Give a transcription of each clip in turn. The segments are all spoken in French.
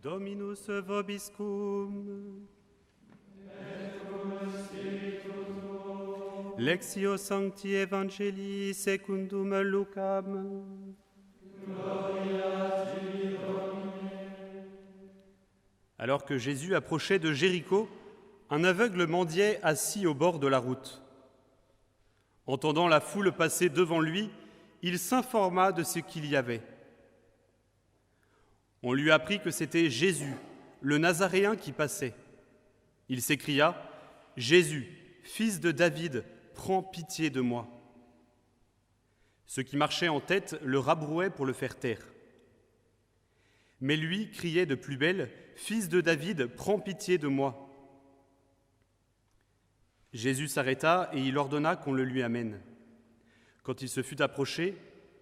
Dominus vobiscum. Lectio Sancti Evangelii secundum Lucam. Alors que Jésus approchait de Jéricho, un aveugle mendiait assis au bord de la route. Entendant la foule passer devant lui, il s'informa de ce qu'il y avait. On lui apprit que c'était Jésus, le Nazaréen, qui passait. Il s'écria : « Jésus, fils de David, prends pitié de moi. » Ceux qui marchaient en tête le rabrouaient pour le faire taire. Mais lui criait de plus belle : « Fils de David, prends pitié de moi. » Jésus s'arrêta et il ordonna qu'on le lui amène. Quand il se fut approché,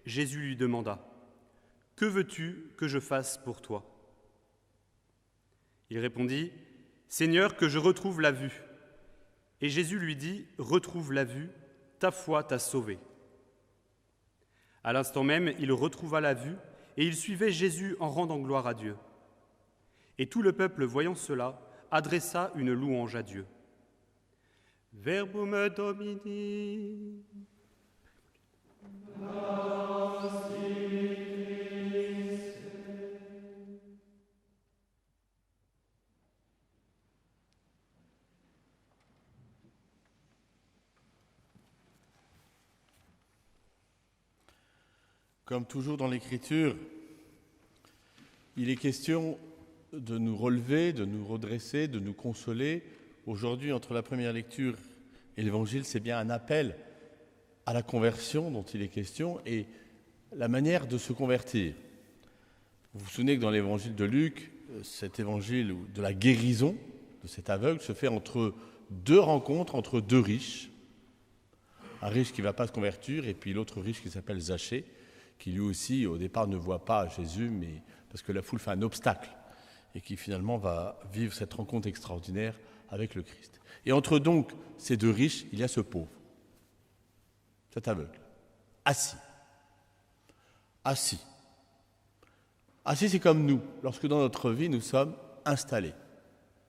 Jésus lui demanda : « Que veux-tu que je fasse pour toi ?» Il répondit : « Seigneur, que je retrouve la vue. » Et Jésus lui dit : « Retrouve la vue, ta foi t'a sauvé. » À l'instant même, il retrouva la vue et il suivait Jésus en rendant gloire à Dieu. Et tout le peuple, voyant cela, adressa une louange à Dieu. Verbum Domini. Comme toujours dans l'Écriture, il est question de nous relever, de nous redresser, de nous consoler. Aujourd'hui, entre la première lecture et l'Évangile, c'est bien un appel à la conversion dont il est question et la manière de se convertir. Vous vous souvenez que dans l'Évangile de Luc, cet évangile de la guérison de cet aveugle se fait entre deux rencontres, entre deux riches. Un riche qui ne va pas se convertir et puis l'autre riche qui s'appelle Zachée, qui lui aussi, au départ, ne voit pas Jésus, mais parce que la foule fait un obstacle, et qui finalement va vivre cette rencontre extraordinaire avec le Christ. Et entre donc ces deux riches, il y a ce pauvre, cet aveugle, assis. Assis, c'est comme nous, lorsque dans notre vie, nous sommes installés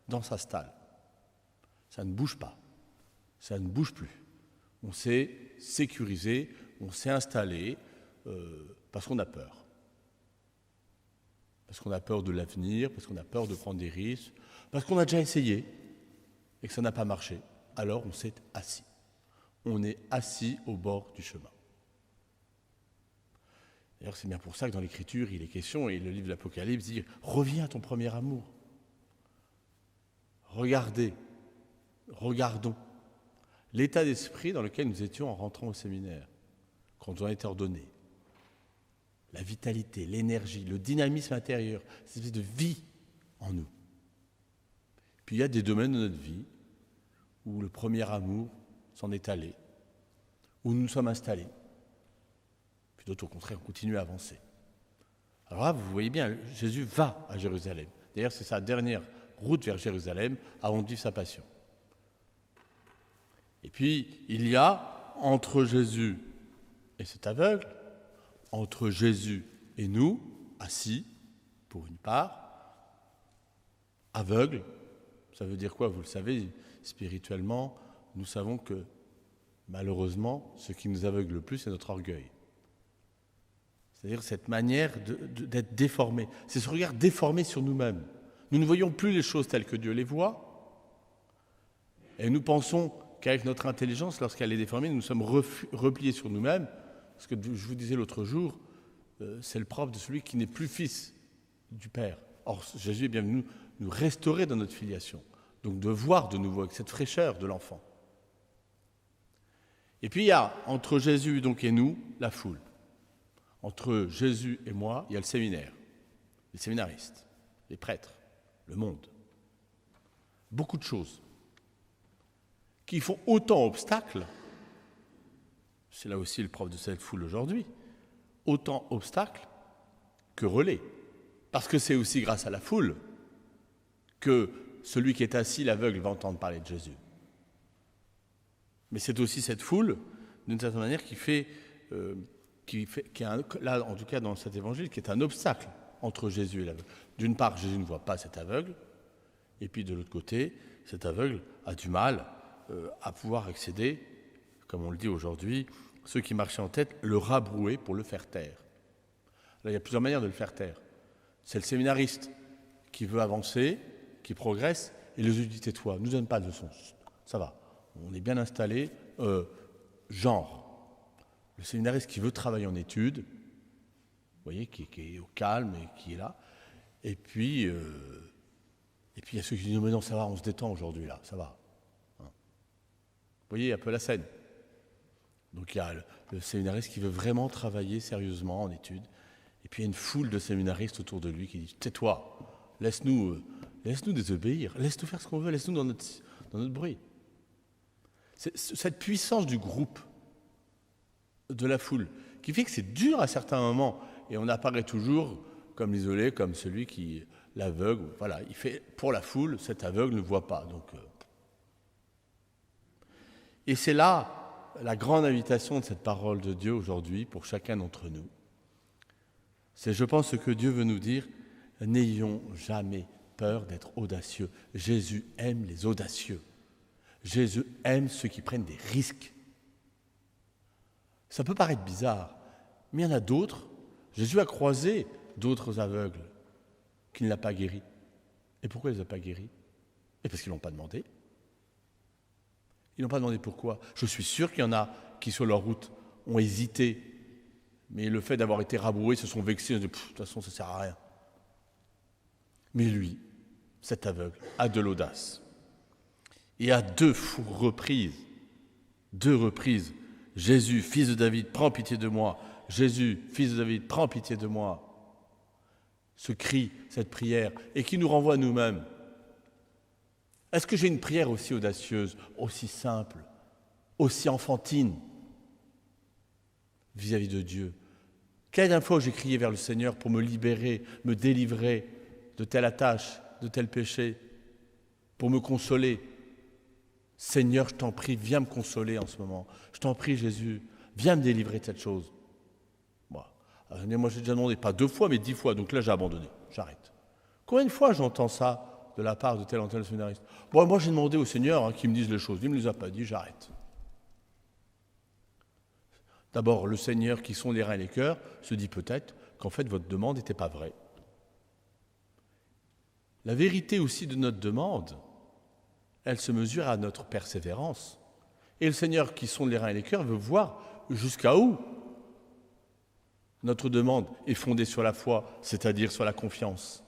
dans sa stalle. Ça ne bouge pas, ça ne bouge plus. On s'est sécurisé, on s'est installé, parce qu'on a peur. Parce qu'on a peur de l'avenir, parce qu'on a peur de prendre des risques, parce qu'on a déjà essayé et que ça n'a pas marché. Alors on s'est assis. On est assis au bord du chemin. D'ailleurs, c'est bien pour ça que dans l'Écriture, il est question, et le livre de l'Apocalypse dit « Reviens à ton premier amour. » Regardons l'état d'esprit dans lequel nous étions en rentrant au séminaire, quand nous avons été ordonnés. La vitalité, l'énergie, le dynamisme intérieur, cette espèce de vie en nous. Puis il y a des domaines de notre vie où le premier amour s'en est allé, où nous nous sommes installés. Puis d'autres, au contraire, ont continué à avancer. Alors là, vous voyez bien, Jésus va à Jérusalem. D'ailleurs, c'est sa dernière route vers Jérusalem avant de vivre sa passion. Et puis, il y a entre Jésus et cet aveugle, entre Jésus et nous, assis, pour une part, aveugle. Ça veut dire quoi? Vous le savez, spirituellement, nous savons que, malheureusement, ce qui nous aveugle le plus, c'est notre orgueil. C'est-à-dire cette manière d'être déformé. C'est ce regard déformé sur nous-mêmes. Nous ne voyons plus les choses telles que Dieu les voit, et nous pensons qu'avec notre intelligence, lorsqu'elle est déformée, nous sommes repliés sur nous-mêmes. Ce que je vous disais l'autre jour, c'est le propre de celui qui n'est plus fils du Père. Or, Jésus est bien venu nous restaurer dans notre filiation, donc de voir de nouveau avec cette fraîcheur de l'enfant. Et puis il y a entre Jésus donc et nous la foule. Entre Jésus et moi, il y a le séminaire, les séminaristes, les prêtres, le monde. Beaucoup de choses qui font autant obstacle. C'est là aussi le propre de cette foule aujourd'hui, autant obstacle que relais. Parce que c'est aussi grâce à la foule que celui qui est assis, l'aveugle, va entendre parler de Jésus. Mais c'est aussi cette foule, d'une certaine manière, qui est là, en tout cas dans cet évangile, qui est un obstacle entre Jésus et l'aveugle. D'une part, Jésus ne voit pas cet aveugle, et puis de l'autre côté, cet aveugle a du mal à pouvoir accéder, comme on le dit aujourd'hui, ceux qui marchaient en tête le rabrouaient pour le faire taire. Là, il y a plusieurs manières de le faire taire. C'est le séminariste qui veut avancer, qui progresse, et les autres disent tais-toi, ne nous donne pas de leçons, ça va, on est bien installé. Genre, le séminariste qui veut travailler en études, vous voyez, qui est au calme et qui est là, et puis il y a ceux qui disent mais non, ça va, on se détend aujourd'hui là, ça va. Vous voyez un peu la scène. Donc il y a le séminariste qui veut vraiment travailler sérieusement en études, et puis il y a une foule de séminaristes autour de lui qui disent tais-toi, laisse-nous désobéir, laisse-nous faire ce qu'on veut, laisse-nous dans notre bruit. C'est cette puissance du groupe, de la foule, qui fait que c'est dur à certains moments, et on apparaît toujours comme l'isolé, comme celui qui, l'aveugle, voilà, il fait pour la foule, cet aveugle ne voit pas. Et c'est là la grande invitation de cette parole de Dieu aujourd'hui pour chacun d'entre nous. C'est, je pense, ce que Dieu veut nous dire, n'ayons jamais peur d'être audacieux. Jésus aime les audacieux. Jésus aime ceux qui prennent des risques. Ça peut paraître bizarre, mais il y en a d'autres. Jésus a croisé d'autres aveugles qu'il n'a pas guéris. Et pourquoi il ne les a pas guéris? Et parce qu'ils ne l'ont pas demandé. Ils n'ont pas demandé pourquoi. Je suis sûr qu'il y en a qui, sur leur route, ont hésité. Mais le fait d'avoir été rabroués, se sont vexés. De toute façon, ça ne sert à rien. Mais lui, cet aveugle, a de l'audace. Et à deux reprises, Jésus, fils de David, prends pitié de moi. Jésus, fils de David, prends pitié de moi. Ce cri, cette prière, et qui nous renvoie à nous-mêmes. Est-ce que j'ai une prière aussi audacieuse, aussi simple, aussi enfantine vis-à-vis de Dieu? Quelle dernière fois j'ai crié vers le Seigneur pour me libérer, me délivrer de telle attache, de tel péché, pour me consoler? Seigneur, je t'en prie, viens me consoler en ce moment. Je t'en prie, Jésus, viens me délivrer de cette chose. Moi, j'ai déjà demandé, pas 2 fois, mais 10 fois. Donc là, j'ai abandonné. J'arrête. Combien de fois j'entends ça de la part de tel ou tel séminariste? Moi, j'ai demandé au Seigneur qu'il me dise les choses. Il ne me les a pas dit, j'arrête. D'abord, le Seigneur qui sonde les reins et les cœurs se dit peut-être qu'en fait, votre demande n'était pas vraie. La vérité aussi de notre demande, elle se mesure à notre persévérance. Et le Seigneur qui sonde les reins et les cœurs veut voir jusqu'à où notre demande est fondée sur la foi, c'est-à-dire sur la confiance.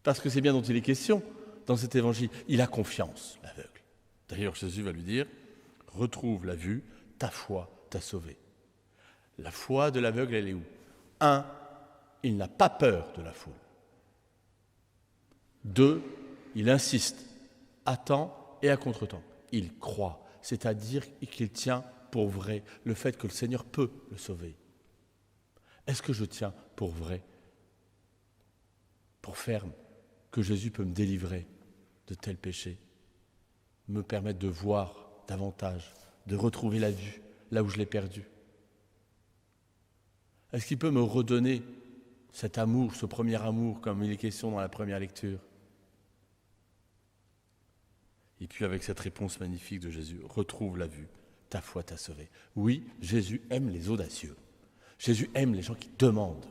Parce que c'est bien dont il est question dans cet évangile. Il a confiance, l'aveugle. D'ailleurs, Jésus va lui dire, retrouve la vue, ta foi t'a sauvé. La foi de l'aveugle, elle est où? 1, il n'a pas peur de la foule. 2, il insiste, à temps et à contre-temps. Il croit, c'est-à-dire qu'il tient pour vrai le fait que le Seigneur peut le sauver. Est-ce que je tiens pour vrai, pour ferme, que Jésus peut me délivrer de tel péché, me permettre de voir davantage, de retrouver la vue là où je l'ai perdue? Est-ce qu'il peut me redonner cet amour, ce premier amour, comme il est question dans la première lecture? Et puis avec cette réponse magnifique de Jésus, retrouve la vue, ta foi t'a sauvé. Oui, Jésus aime les audacieux. Jésus aime les gens qui demandent.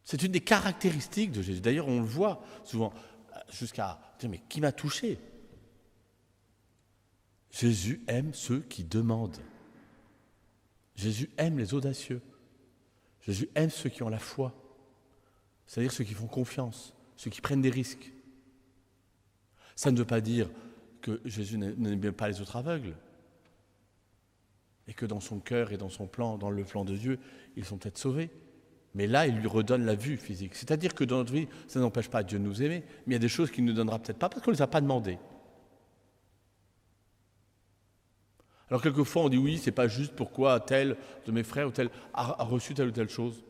C'est une des caractéristiques de Jésus. D'ailleurs, on le voit souvent jusqu'à dire, mais qui m'a touché? Jésus aime ceux qui demandent. Jésus aime les audacieux. Jésus aime ceux qui ont la foi, c'est-à-dire ceux qui font confiance, ceux qui prennent des risques. Ça ne veut pas dire que Jésus n'aime bien pas les autres aveugles et que dans son cœur et dans son plan, dans le plan de Dieu, ils sont peut-être sauvés. Mais là, il lui redonne la vue physique. C'est-à-dire que dans notre vie, ça n'empêche pas Dieu de nous aimer, mais il y a des choses qu'il ne nous donnera peut-être pas parce qu'on ne les a pas demandées. Alors quelquefois, on dit oui, c'est pas juste pourquoi tel de mes frères ou tel a reçu telle ou telle chose.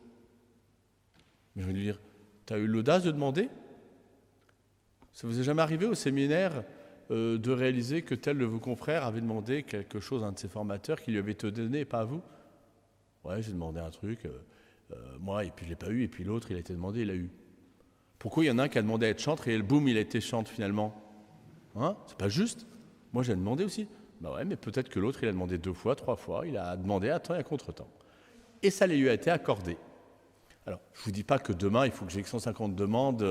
Mais je vais lui dire, tu as eu l'audace de demander? Ça vous est jamais arrivé au séminaire de réaliser que tel de vos confrères avait demandé quelque chose à un de ses formateurs qui lui avait été donné et pas à vous? Ouais, j'ai demandé un truc, moi, et puis je ne l'ai pas eu, et puis l'autre, il a été demandé, il l'a eu. Pourquoi il y en a un qui a demandé à être chantre et boum, il a été chantre finalement? Hein? C'est pas juste. Moi, j'ai demandé aussi. Ben ouais, mais peut-être que l'autre, il a demandé 2 fois, 3 fois, il a demandé à temps et à contre-temps. Et ça lui a été accordé. Alors, je ne vous dis pas que demain, il faut que j'ai 150 demandes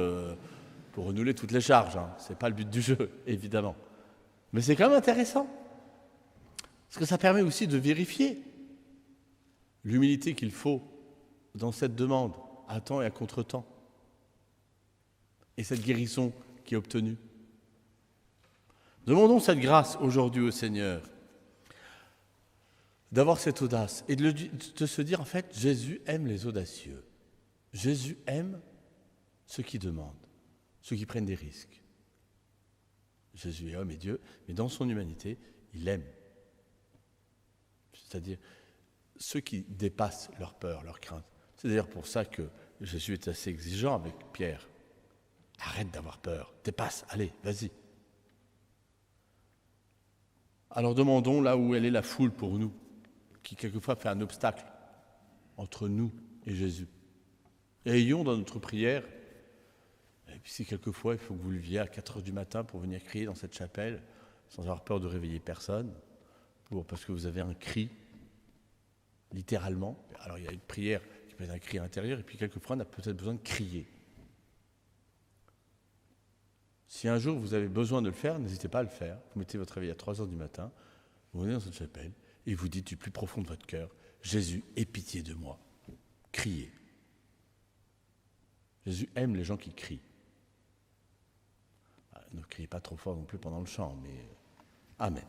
pour renouveler toutes les charges. Hein. Ce n'est pas le but du jeu, évidemment. Mais c'est quand même intéressant. Parce que ça permet aussi de vérifier l'humilité qu'il faut dans cette demande, à temps et à contre-temps. Et cette guérison qui est obtenue. Demandons cette grâce aujourd'hui au Seigneur, d'avoir cette audace et de se dire, en fait, Jésus aime les audacieux. Jésus aime ceux qui demandent, ceux qui prennent des risques. Jésus est homme et Dieu, mais dans son humanité, il aime. C'est-à-dire ceux qui dépassent leur peur, leur crainte. C'est d'ailleurs pour ça que Jésus est assez exigeant avec Pierre. Arrête d'avoir peur, dépasse, allez, vas-y. Alors demandons là où elle est la foule pour nous, qui quelquefois fait un obstacle entre nous et Jésus. Et ayons dans notre prière, et puis si quelquefois il faut que vous leviez à 4h du matin pour venir crier dans cette chapelle, sans avoir peur de réveiller personne, parce que vous avez un cri, littéralement. Alors il y a une prière qui peut être un cri intérieur, et puis quelquefois on a peut-être besoin de crier. Si un jour vous avez besoin de le faire, n'hésitez pas à le faire. Vous mettez votre réveil à 3h du matin, vous venez dans cette chapelle et vous dites du plus profond de votre cœur, Jésus, aie pitié de moi. Criez. Jésus aime les gens qui crient. Ne criez pas trop fort non plus pendant le chant, mais Amen.